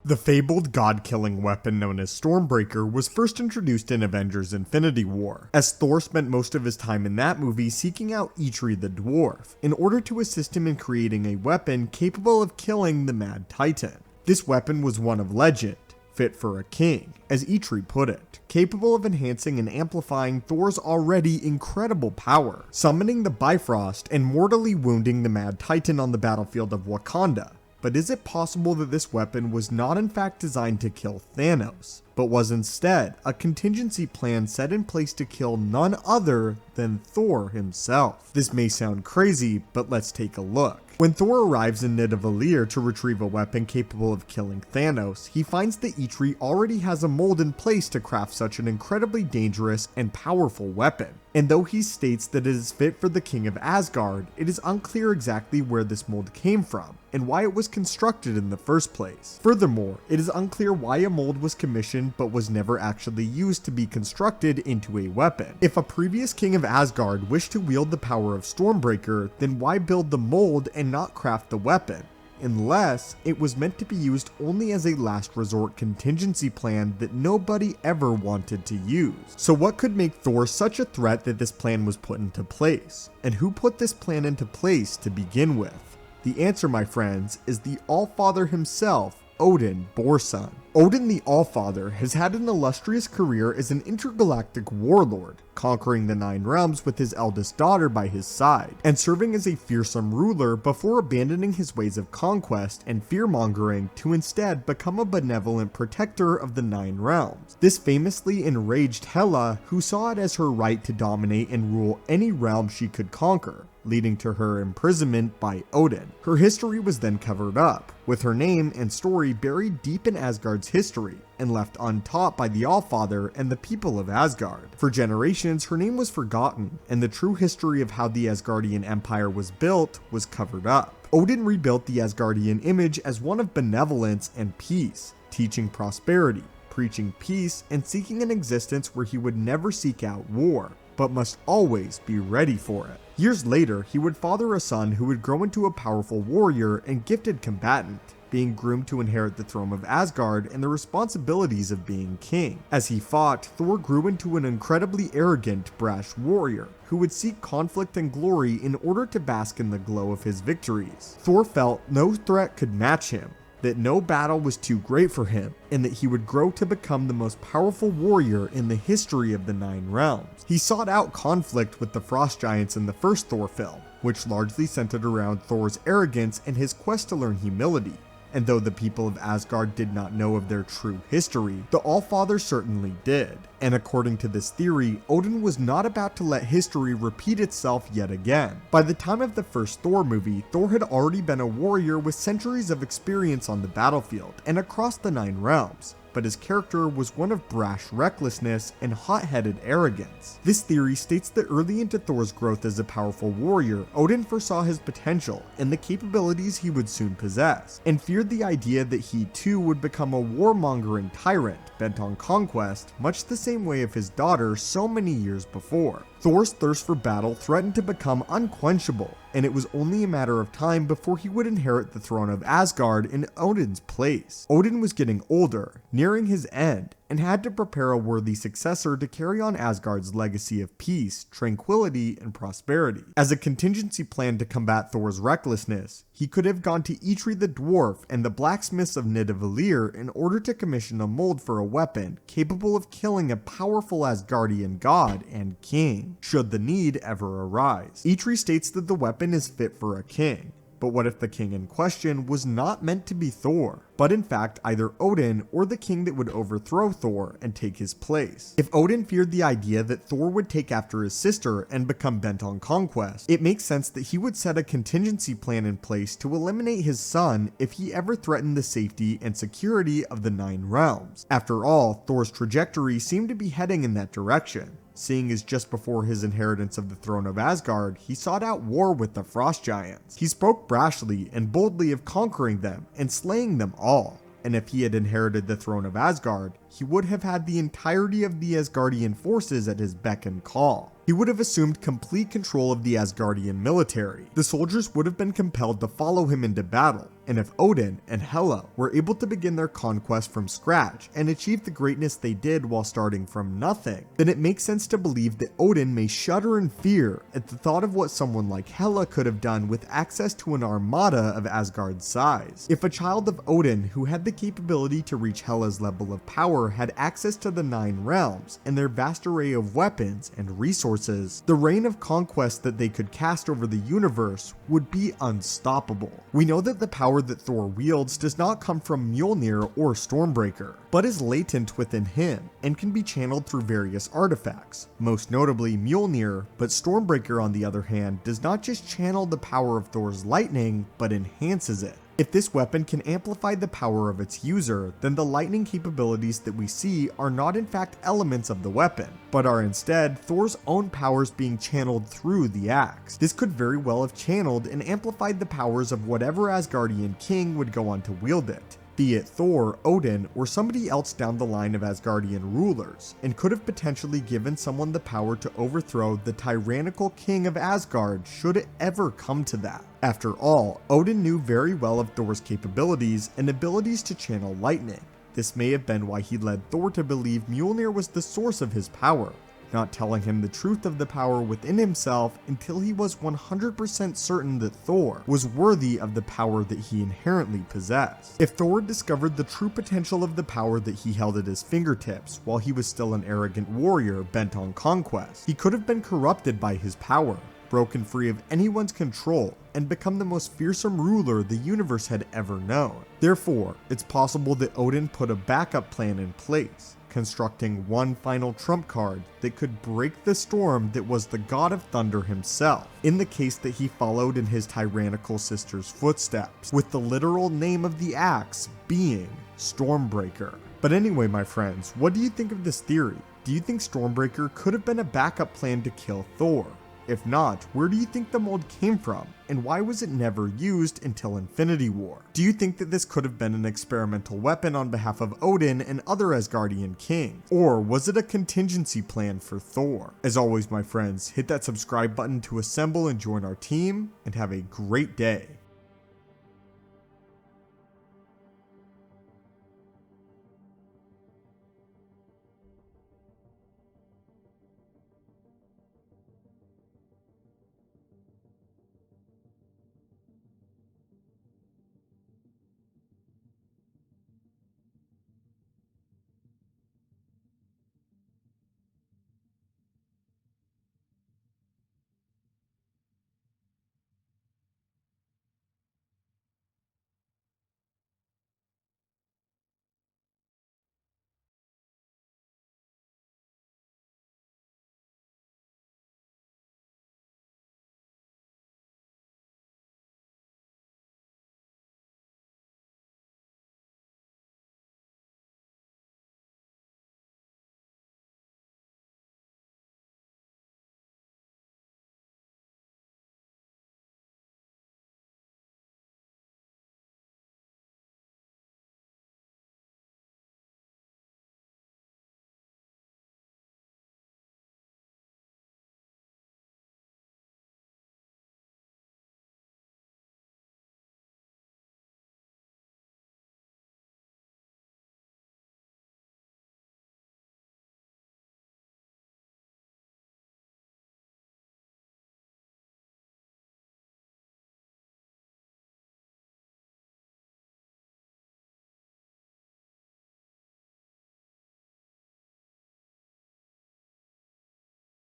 The fabled god-killing weapon known as Stormbreaker was first introduced in Avengers Infinity War, as Thor spent most of his time in that movie seeking out Eitri the dwarf, in order to assist him in creating a weapon capable of killing the Mad Titan. This weapon was one of legend, fit for a king, as Eitri put it, capable of enhancing and amplifying Thor's already incredible power, summoning the Bifrost and mortally wounding the Mad Titan on the battlefield of Wakanda. But is it possible that this weapon was not in fact designed to kill Thanos, but was instead a contingency plan set in place to kill none other than Thor himself? This may sound crazy, but let's take a look. When Thor arrives in Nidavellir to retrieve a weapon capable of killing Thanos, he finds that Eitri already has a mold in place to craft such an incredibly dangerous and powerful weapon. And though he states that it is fit for the King of Asgard, it is unclear exactly where this mold came from, and why it was constructed in the first place. Furthermore, it is unclear why a mold was commissioned but was never actually used to be constructed into a weapon. If a previous King of Asgard wished to wield the power of Stormbreaker, then why build the mold and not craft the weapon? Unless it was meant to be used only as a last resort contingency plan that nobody ever wanted to use. So what could make Thor such a threat that this plan was put into place? And who put this plan into place to begin with? The answer, my friends, is the Allfather himself, Odin Borson. Odin the Allfather has had an illustrious career as an intergalactic warlord, conquering the 9 realms with his eldest daughter by his side, and serving as a fearsome ruler before abandoning his ways of conquest and fear-mongering to instead become a benevolent protector of the 9 realms. This famously enraged Hela, who saw it as her right to dominate and rule any realm she could conquer, leading to her imprisonment by Odin. Her history was then covered up, with her name and story buried deep in Asgard's history, and left untaught by the Allfather and the people of Asgard. For generations, her name was forgotten, and the true history of how the Asgardian Empire was built was covered up. Odin rebuilt the Asgardian image as one of benevolence and peace, teaching prosperity, preaching peace, and seeking an existence where he would never seek out war, but must always be ready for it. Years later, he would father a son who would grow into a powerful warrior and gifted combatant, being groomed to inherit the throne of Asgard and the responsibilities of being king. As he fought, Thor grew into an incredibly arrogant, brash warrior who would seek conflict and glory in order to bask in the glow of his victories. Thor felt no threat could match him, that no battle was too great for him, and that he would grow to become the most powerful warrior in the history of the 9 realms. He sought out conflict with the Frost Giants in the first Thor film, which largely centered around Thor's arrogance and his quest to learn humility. And though the people of Asgard did not know of their true history, the Allfather certainly did. And according to this theory, Odin was not about to let history repeat itself yet again. By the time of the first Thor movie, Thor had already been a warrior with centuries of experience on the battlefield and across the 9 realms, but his character was one of brash recklessness and hot-headed arrogance. This theory states that early into Thor's growth as a powerful warrior, Odin foresaw his potential and the capabilities he would soon possess, and feared the idea that he too would become a warmongering tyrant bent on conquest, much the same way of his daughter so many years before. Thor's thirst for battle threatened to become unquenchable, and it was only a matter of time before he would inherit the throne of Asgard in Odin's place. Odin was getting older, nearing his end, and had to prepare a worthy successor to carry on Asgard's legacy of peace, tranquility, and prosperity. As a contingency plan to combat Thor's recklessness, he could have gone to Eitri the dwarf and the blacksmiths of Nidavellir in order to commission a mold for a weapon capable of killing a powerful Asgardian god and king, should the need ever arise. Eitri states that the weapon is fit for a king. But what if the king in question was not meant to be Thor, but in fact either Odin or the king that would overthrow Thor and take his place? If Odin feared the idea that Thor would take after his sister and become bent on conquest, it makes sense that he would set a contingency plan in place to eliminate his son if he ever threatened the safety and security of the 9 realms. After all, Thor's trajectory seemed to be heading in that direction, seeing as just before his inheritance of the throne of Asgard, he sought out war with the Frost Giants. He spoke brashly and boldly of conquering them and slaying them all, and if he had inherited the throne of Asgard, he would have had the entirety of the Asgardian forces at his beck and call. He would have assumed complete control of the Asgardian military. The soldiers would have been compelled to follow him into battle, and if Odin and Hela were able to begin their conquest from scratch and achieve the greatness they did while starting from nothing, then it makes sense to believe that Odin may shudder in fear at the thought of what someone like Hela could have done with access to an armada of Asgard's size. If a child of Odin who had the capability to reach Hela's level of power had access to the 9 realms and their vast array of weapons and resources, the reign of conquest that they could cast over the universe would be unstoppable. We know that the power that Thor wields does not come from Mjolnir or Stormbreaker, but is latent within him and can be channeled through various artifacts, most notably Mjolnir, but Stormbreaker on the other hand does not just channel the power of Thor's lightning, but enhances it. If this weapon can amplify the power of its user, then the lightning capabilities that we see are not in fact elements of the weapon, but are instead Thor's own powers being channeled through the axe. This could very well have channeled and amplified the powers of whatever Asgardian king would go on to wield it, be it Thor, Odin, or somebody else down the line of Asgardian rulers, and could have potentially given someone the power to overthrow the tyrannical king of Asgard should it ever come to that. After all, Odin knew very well of Thor's capabilities and abilities to channel lightning. This may have been why he led Thor to believe Mjolnir was the source of his power, not telling him the truth of the power within himself until he was 100% certain that Thor was worthy of the power that he inherently possessed. If Thor discovered the true potential of the power that he held at his fingertips while he was still an arrogant warrior bent on conquest, he could have been corrupted by his power, broken free of anyone's control, and become the most fearsome ruler the universe had ever known. Therefore, it's possible that Odin put a backup plan in place, constructing one final trump card that could break the storm that was the god of thunder himself, in the case that he followed in his tyrannical sister's footsteps, with the literal name of the axe being Stormbreaker. But anyway, my friends, what do you think of this theory? Do you think Stormbreaker could have been a backup plan to kill Thor? If not, where do you think the mold came from, and why was it never used until Infinity War? Do you think that this could have been an experimental weapon on behalf of Odin and other Asgardian kings? Or was it a contingency plan for Thor? As always, my friends, hit that subscribe button to assemble and join our team, and have a great day.